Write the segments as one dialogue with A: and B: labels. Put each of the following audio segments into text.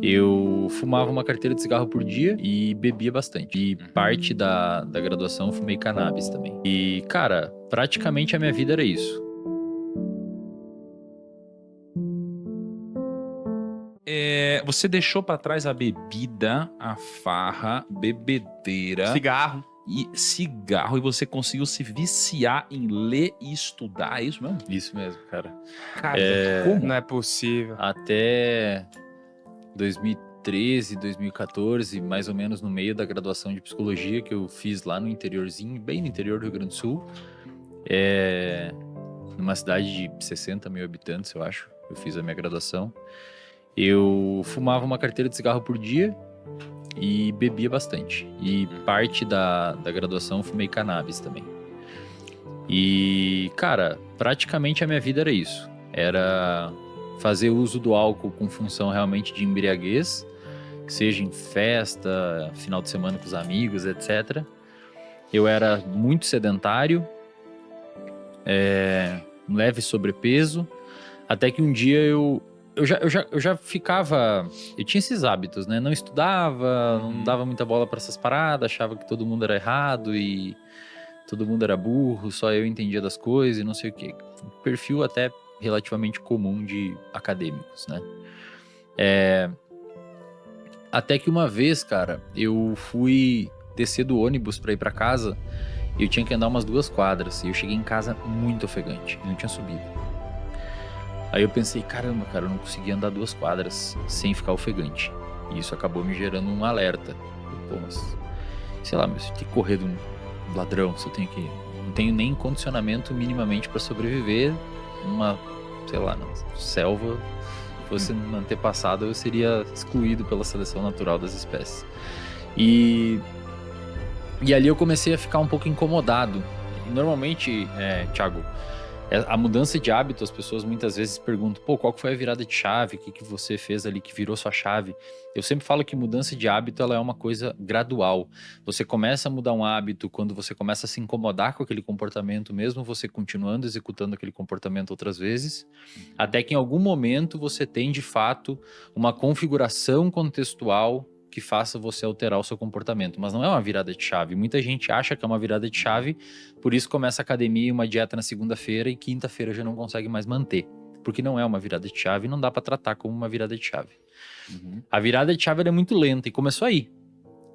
A: Eu fumava uma carteira de cigarro por dia e bebia bastante. E parte da graduação eu fumei cannabis também. E, cara, praticamente a minha vida era isso.
B: Você deixou pra trás a bebida, a farra, bebedeira
C: Cigarro.
B: e cigarro, e você conseguiu se viciar em ler e estudar, é isso mesmo?
A: Isso mesmo, cara.
B: Cara, como?
C: Não é possível.
A: Até 2013, 2014, mais ou menos no meio da graduação de psicologia que eu fiz lá no interiorzinho, bem no interior do Rio Grande do Sul. Numa cidade de 60 mil habitantes, eu acho. Eu fiz a minha graduação. Eu fumava uma carteira de cigarro por dia e bebia bastante. E parte da graduação eu fumei cannabis também. E, cara, praticamente a minha vida era isso. Era fazer uso do álcool com função realmente de embriaguez, que seja em festa, final de semana com os amigos, etc. Eu era muito sedentário, um leve sobrepeso, até que um dia eu já ficava... Eu tinha esses hábitos, né? Não estudava, não dava muita bola para essas paradas, achava que todo mundo era errado e todo mundo era burro, só eu entendia das coisas e não sei o quê. Um perfil até relativamente comum de acadêmicos, né? Até que uma vez, cara, eu fui descer do ônibus para ir para casa e eu tinha que andar umas 2 quadras. E eu cheguei em casa muito ofegante, não tinha subido. Aí eu pensei, caramba, cara, eu não consegui andar 2 quadras sem ficar ofegante. E isso acabou me gerando um alerta. Pô, mas, sei lá, se eu tenho que correr de um ladrão, se eu tenho que... Não tenho nem condicionamento minimamente para sobreviver numa, sei lá, na selva. Se fosse um antepassado, eu seria excluído pela seleção natural das espécies. E ali eu comecei a ficar um pouco incomodado. Normalmente, Thiago, a mudança de hábito, as pessoas muitas vezes perguntam, pô, qual que foi a virada de chave? O que você fez ali que virou sua chave? Eu sempre falo que mudança de hábito, ela é uma coisa gradual. Você começa a mudar um hábito quando você começa a se incomodar com aquele comportamento, mesmo você continuando executando aquele comportamento outras vezes, até que em algum momento você tem, de fato, uma configuração contextual que faça você alterar o seu comportamento, mas não é uma virada de chave. Muita gente acha que é uma virada de chave, por isso começa a academia e uma dieta na segunda-feira e quinta-feira já não consegue mais manter, porque não é uma virada de chave e não dá para tratar como uma virada de chave. A virada de chave ela é muito lenta e começou aí.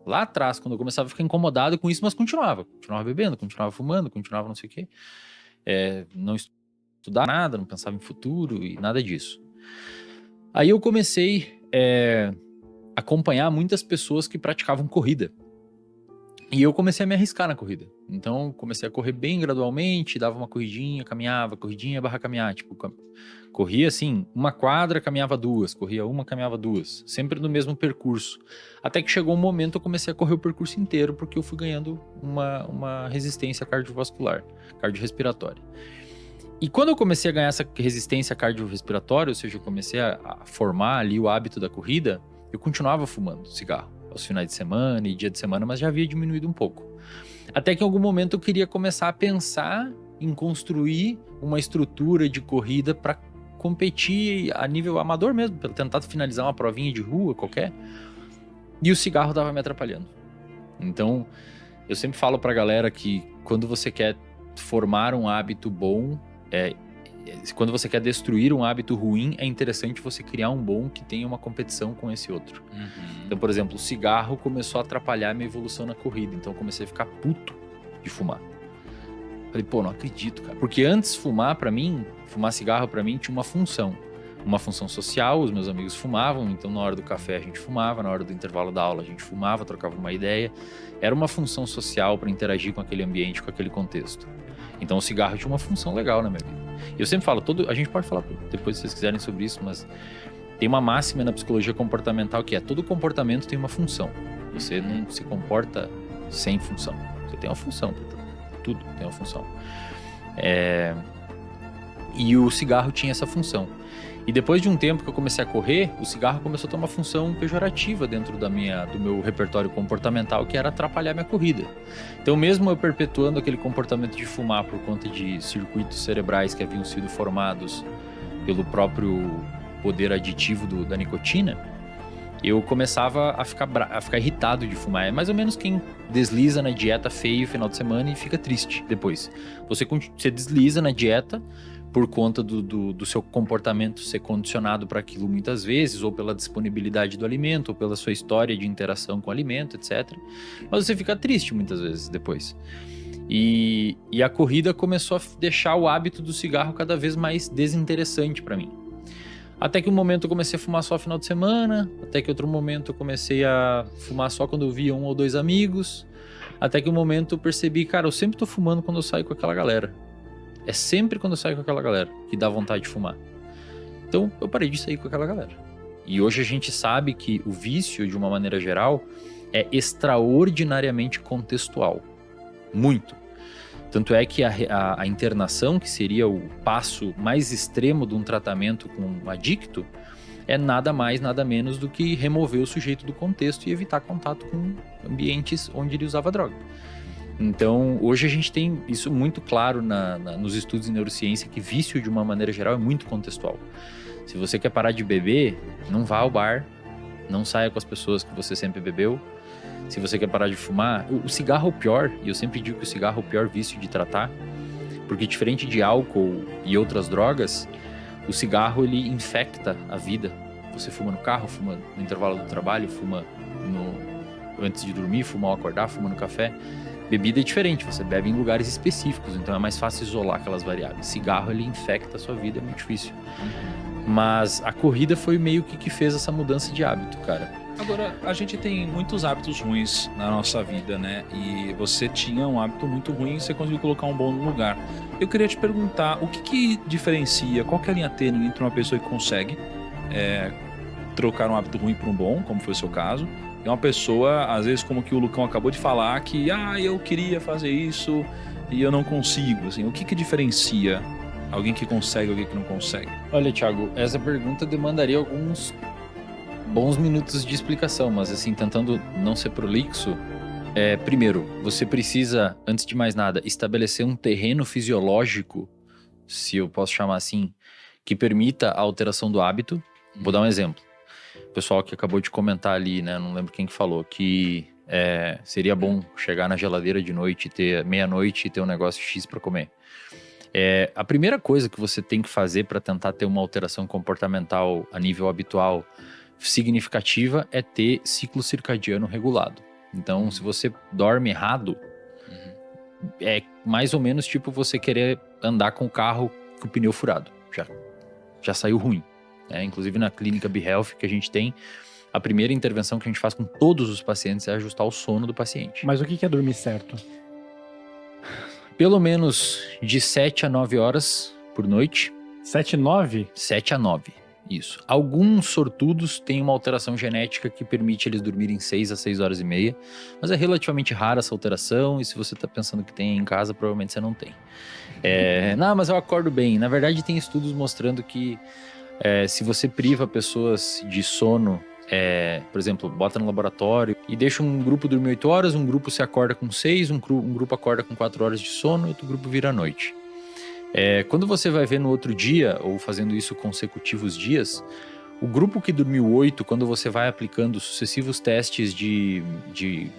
A: Lá atrás, quando eu começava a ficar incomodado com isso, mas continuava bebendo, continuava fumando, continuava não sei o quê. Não estudava nada, não pensava em futuro e nada disso. Aí eu comecei acompanhar muitas pessoas que praticavam corrida. E eu comecei a me arriscar na corrida. Então, comecei a correr bem gradualmente, dava uma corridinha, caminhava, corridinha barra caminhar. Tipo, corria assim, 1 quadra, caminhava 2, corria 1, caminhava 2. Sempre no mesmo percurso. Até que chegou um momento eu comecei a correr o percurso inteiro, porque eu fui ganhando uma resistência cardiovascular, cardiorrespiratória. E quando eu comecei a ganhar essa resistência cardiorrespiratória, ou seja, eu comecei a formar ali o hábito da corrida, eu continuava fumando cigarro aos finais de semana e dia de semana, mas já havia diminuído um pouco. Até que em algum momento eu queria começar a pensar em construir uma estrutura de corrida para competir a nível amador mesmo, para tentar finalizar uma provinha de rua qualquer. E o cigarro estava me atrapalhando. Então, eu sempre falo para a galera que quando você quer formar um hábito bom, quando você quer destruir um hábito ruim, é interessante você criar um bom que tenha uma competição com esse outro. Então, por exemplo, o cigarro começou a atrapalhar a minha evolução na corrida. Então, eu comecei a ficar puto de fumar. Falei, pô, não acredito, cara. Porque antes fumar cigarro pra mim tinha uma função. Uma função social, os meus amigos fumavam, então na hora do café a gente fumava, na hora do intervalo da aula a gente fumava, trocava uma ideia. Era uma função social para interagir com aquele ambiente, com aquele contexto. Então o cigarro tinha uma função legal na minha vida. Eu sempre falo, a gente pode falar depois se vocês quiserem sobre isso, mas tem uma máxima na psicologia comportamental que é: todo comportamento tem uma função. Você não se comporta sem função. Você tem uma função, tudo tem uma função. E o cigarro tinha essa função. E depois de um tempo que eu comecei a correr, o cigarro começou a ter uma função pejorativa dentro do meu repertório comportamental, que era atrapalhar minha corrida. Então, mesmo eu perpetuando aquele comportamento de fumar por conta de circuitos cerebrais que haviam sido formados pelo próprio poder aditivo da nicotina, eu começava a ficar irritado de fumar. É mais ou menos quem desliza na dieta feio no final de semana e fica triste depois. Você desliza na dieta por conta do seu comportamento ser condicionado para aquilo muitas vezes, ou pela disponibilidade do alimento, ou pela sua história de interação com o alimento, etc. Mas você fica triste muitas vezes depois. E a corrida começou a deixar o hábito do cigarro cada vez mais desinteressante para mim. Até que um momento eu comecei a fumar só no final de semana, até que outro momento eu comecei a fumar só quando eu via 1 ou 2 amigos, até que um momento eu percebi, cara, eu sempre tô fumando quando eu saio com aquela galera. É sempre quando eu saio com aquela galera que dá vontade de fumar. Então eu parei de sair com aquela galera. E hoje a gente sabe que o vício, de uma maneira geral, é extraordinariamente contextual. Muito. Tanto é que a internação, que seria o passo mais extremo de um tratamento com um adicto, é nada mais, nada menos do que remover o sujeito do contexto e evitar contato com ambientes onde ele usava droga. Então, hoje a gente tem isso muito claro nos estudos de neurociência, que vício, de uma maneira geral, é muito contextual. Se você quer parar de beber, não vá ao bar, não saia com as pessoas que você sempre bebeu. Se você quer parar de fumar, o cigarro é o pior, e eu sempre digo que o cigarro é o pior vício de tratar, porque diferente de álcool e outras drogas, o cigarro ele infecta a vida. Você fuma no carro, fuma no intervalo do trabalho, fuma antes de dormir, fuma ao acordar, fuma no café. Bebida é diferente, você bebe em lugares específicos, então é mais fácil isolar aquelas variáveis. Cigarro ele infecta a sua vida, é muito difícil. Mas a corrida foi meio que fez essa mudança de hábito, cara.
B: Agora, a gente tem muitos hábitos ruins na nossa vida, né? E você tinha um hábito muito ruim e você conseguiu colocar um bom no lugar. Eu queria te perguntar, o que diferencia, qual que é a linha tênue entre uma pessoa que consegue trocar um hábito ruim por um bom, como foi o seu caso, e uma pessoa, às vezes, como que o Lucão acabou de falar, que eu queria fazer isso e eu não consigo. Assim, o que diferencia alguém que consegue e alguém que não consegue?
A: Olha, Thiago, essa pergunta demandaria alguns bons minutos de explicação, mas assim, tentando não ser prolixo, primeiro, você precisa, antes de mais nada, estabelecer um terreno fisiológico, se eu posso chamar assim, que permita a alteração do hábito. Vou dar um exemplo. O pessoal que acabou de comentar ali, né, não lembro quem que falou, que seria bom chegar na geladeira de noite, ter meia-noite e ter um negócio X para comer. A primeira coisa que você tem que fazer para tentar ter uma alteração comportamental a nível habitual significativa é ter ciclo circadiano regulado. Então, se você dorme errado, é mais ou menos tipo você querer andar com o carro com o pneu furado. Já saiu ruim. Inclusive na clínica BeHealth que a gente tem, a primeira intervenção que a gente faz com todos os pacientes é ajustar o sono do paciente.
C: Mas o que é dormir certo?
A: Pelo menos de 7 a 9 horas por noite.
C: 7 e 9?
A: 7 a 9. Isso. Alguns sortudos têm uma alteração genética que permite eles dormirem 6 a 6 horas e meia, mas é relativamente rara essa alteração, e se você está pensando que tem em casa, provavelmente você não tem. Não, mas eu acordo bem. Na verdade, tem estudos mostrando que se você priva pessoas de sono, por exemplo, bota no laboratório e deixa um grupo dormir 8 horas, um grupo se acorda com 6, um grupo acorda com 4 horas de sono, outro grupo vira à noite. Quando você vai ver no outro dia, ou fazendo isso consecutivos dias, o grupo que dormiu 8, quando você vai aplicando sucessivos testes de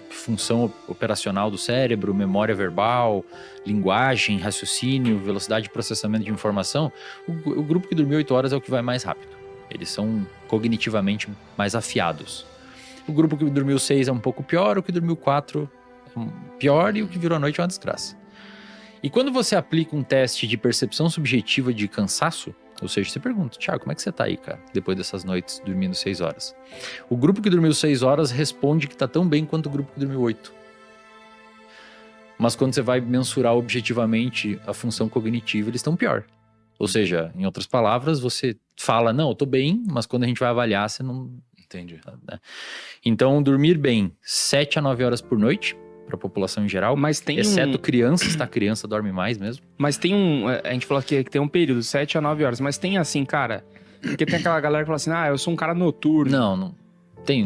A: função operacional do cérebro, memória verbal, linguagem, raciocínio, velocidade de processamento de informação, o grupo que dormiu 8 horas é o que vai mais rápido. Eles são cognitivamente mais afiados. O grupo que dormiu 6 é um pouco pior, o que dormiu 4 é pior e o que virou à noite é uma desgraça. E quando você aplica um teste de percepção subjetiva de cansaço, ou seja, você pergunta, Thiago, como é que você tá aí, cara, depois dessas noites dormindo 6 horas? O grupo que dormiu 6 horas responde que tá tão bem quanto o grupo que dormiu 8. Mas quando você vai mensurar objetivamente a função cognitiva, eles estão pior. Ou seja, em outras palavras, você fala, não, eu tô bem, mas quando a gente vai avaliar, você não...
B: Entendi.
A: Né? Então, dormir bem 7 a 9 horas por noite, para a população em geral,
D: mas tem
A: exceto crianças, tá? Criança dorme mais mesmo.
D: Mas tem a gente falou que tem um período, 7 a 9 horas, mas tem assim, cara, porque tem aquela galera que fala assim, eu sou um cara noturno.
A: Não tem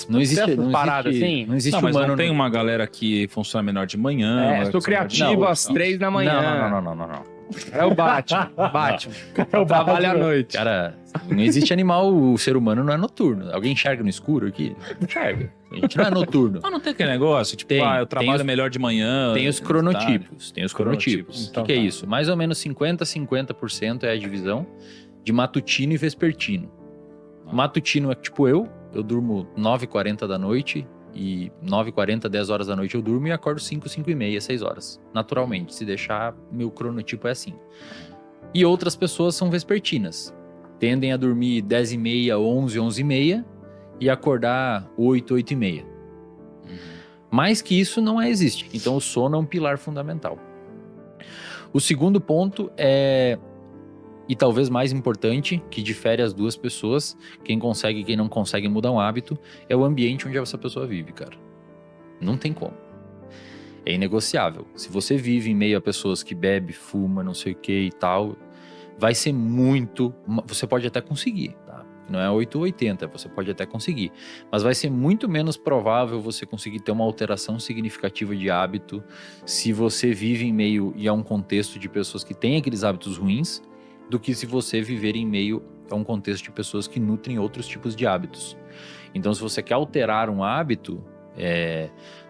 D: não existe paradas assim?
A: Não existe
B: mas
A: humano.
B: Não tem uma galera que funciona melhor de manhã.
D: Eu estou criativo às 3 da manhã.
A: Não.
D: É o Batman. Batman.
C: É o
D: Trabalha à
C: Batman.
D: noite.
A: Cara, não existe animal, o ser humano não é noturno. Alguém enxerga no escuro aqui? Enxerga. A gente não é noturno.
B: Mas não tem aquele negócio, tipo,
A: Tem,
B: eu trabalho
A: tem os-
B: melhor de manhã.
A: Tem os cronotipos. Tem os cronotipos.
C: Então
A: O que é
C: tá.
A: isso? Mais ou menos 50% é a divisão de matutino e vespertino. Matutino é tipo eu durmo 9h40 da noite e 9h40, 10 horas da noite eu durmo e acordo 5h30, 6 horas. Naturalmente, se deixar, meu cronotipo é assim. E outras pessoas são vespertinas. Tendem a dormir 10h30, 11, 11h30 e acordar 8, 8h30. Mais que isso não existe. Então o sono é um pilar fundamental. O segundo ponto é, e talvez mais importante, que difere as duas pessoas, quem consegue e quem não consegue mudar um hábito, é o ambiente onde essa pessoa vive, cara. Não tem como. É inegociável. Se você vive em meio a pessoas que bebe, fuma, não sei o que e tal, vai ser muito... Você pode até conseguir, tá? Não é 8 ou 80, você pode até conseguir. Mas vai ser muito menos provável você conseguir ter uma alteração significativa de hábito se você vive em meio e a um contexto de pessoas que têm aqueles hábitos ruins, do que se você viver em meio a um contexto de pessoas que nutrem outros tipos de hábitos. Então, se você quer alterar um hábito,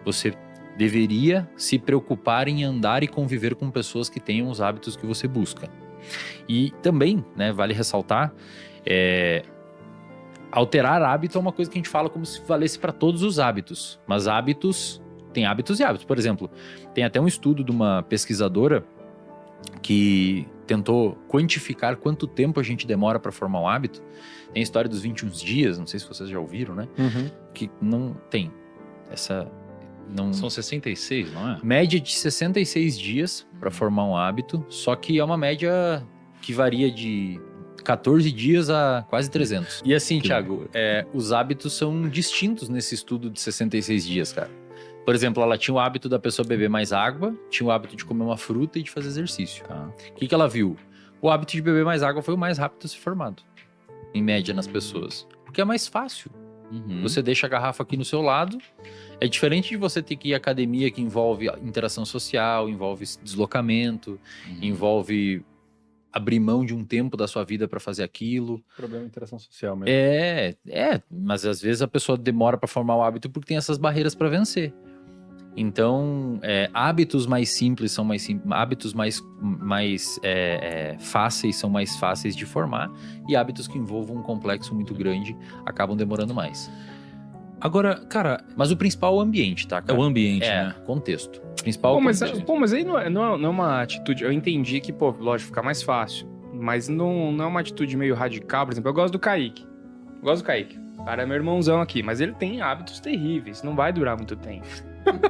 A: você deveria se preocupar em andar e conviver com pessoas que tenham os hábitos que você busca. E também, né, vale ressaltar, alterar hábito é uma coisa que a gente fala como se valesse para todos os hábitos. Mas hábitos, tem hábitos e hábitos. Por exemplo, tem até um estudo de uma pesquisadora que tentou quantificar quanto tempo a gente demora para formar um hábito. Tem a história dos 21 dias, não sei se vocês já ouviram, né?
C: Uhum.
A: Que não tem essa... Não...
B: São 66, não é?
A: Média de 66 dias para formar um hábito, só que é uma média que varia de 14 dias a quase 300. E assim, Thiago, os hábitos são distintos nesse estudo de 66 dias, cara. Por exemplo, ela tinha o hábito da pessoa beber mais água, tinha o hábito de comer uma fruta e de fazer exercício.
B: Tá.
A: O que ela viu? O hábito de beber mais água foi o mais rápido a ser formado, em média, nas pessoas. Porque é mais fácil.
B: Uhum.
A: Você deixa a garrafa aqui no seu lado. É diferente de você ter que ir à academia, que envolve interação social, envolve deslocamento, envolve abrir mão de um tempo da sua vida para fazer aquilo.
C: Problema de interação social mesmo.
A: Mas às vezes a pessoa demora para formar o hábito porque tem essas barreiras para vencer. Então, hábitos mais simples são mais simples, hábitos mais fáceis são mais fáceis de formar, e hábitos que envolvam um complexo muito grande acabam demorando mais.
B: Agora, cara,
A: Mas o principal é o ambiente, tá,
B: é
A: cara?
B: o ambiente, né?
A: Contexto. O principal é
D: Pô,
A: o
D: mas,
A: contexto.
D: mas aí não é uma atitude... Eu entendi que, pô, lógico, fica mais fácil. Mas não é uma atitude meio radical. Por exemplo, eu gosto do Kaique. O cara é meu irmãozão aqui, mas ele tem hábitos terríveis. Não vai durar muito tempo.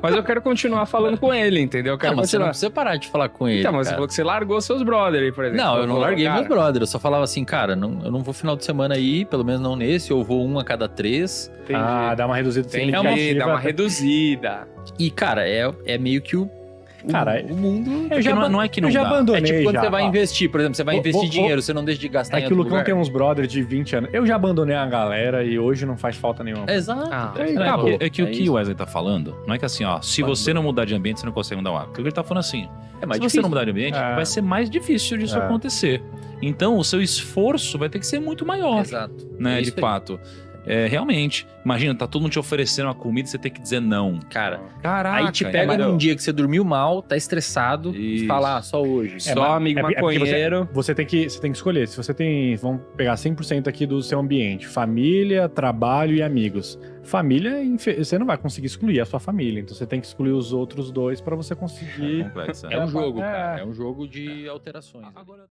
D: Mas eu quero continuar falando com ele, entendeu? Eu quero
A: Mas você não
D: continuar.
A: precisa parar de falar com ele,
D: Então, mas você
A: cara.
D: falou que você largou seus brother aí, por exemplo.
A: Não, eu não larguei
D: cara,
A: meus brothers. Eu só falava assim, cara, eu não vou final de semana aí, pelo menos não nesse, eu vou um a cada 3.
D: Entendi.
C: Ah, dá uma reduzida
D: Entendi,
C: significativa.
D: dá uma reduzida.
A: E, cara, é meio que o
C: Cara,
A: mundo...
C: eu já,
B: não é que não
C: eu já
B: dá.
C: abandonei.
A: É tipo quando
C: já,
A: você vai
C: ó.
A: investir, por exemplo, você vai
C: Vou-
A: investir
C: vou-
A: dinheiro, você não deixa de gastar
C: É
A: em
C: que o
A: outro
C: Lucão
A: lugar.
C: tem uns brothers de 20 anos. Eu já abandonei a galera e hoje não faz falta nenhuma.
A: Exato.
D: Ah,
C: Aí,
B: É,
C: acabou.
B: é que o que
A: isso.
B: o Wesley tá falando, não é que assim, ó, se você não mudar de ambiente, você não consegue mudar o hábito. O que ele tá falando assim,
A: É mais
B: se você
A: difícil.
B: não mudar de ambiente,
C: É.
B: vai ser mais difícil disso
C: É.
B: acontecer. Então, o seu esforço vai ter que ser muito maior,
A: Exato.
B: né,
A: É
B: de
A: isso aí.
B: fato. Realmente, imagina, tá todo mundo te oferecendo uma comida e você tem que dizer não.
A: Cara,
B: Caraca.
A: aí te pega
B: mas-
A: num dia que você dormiu mal, tá estressado, e
B: Isso.
A: fala, só hoje.
D: Só amigo
C: porque
D: maconheiro.
C: Você tem que escolher. Se você tem, vamos pegar 100% aqui do seu ambiente, família, trabalho e amigos. Família, você não vai conseguir excluir a sua família, então você tem que excluir os outros dois pra você conseguir.
B: Complexo,
A: É um jogo,
C: É.
A: cara. É um jogo de alterações.
B: Agora-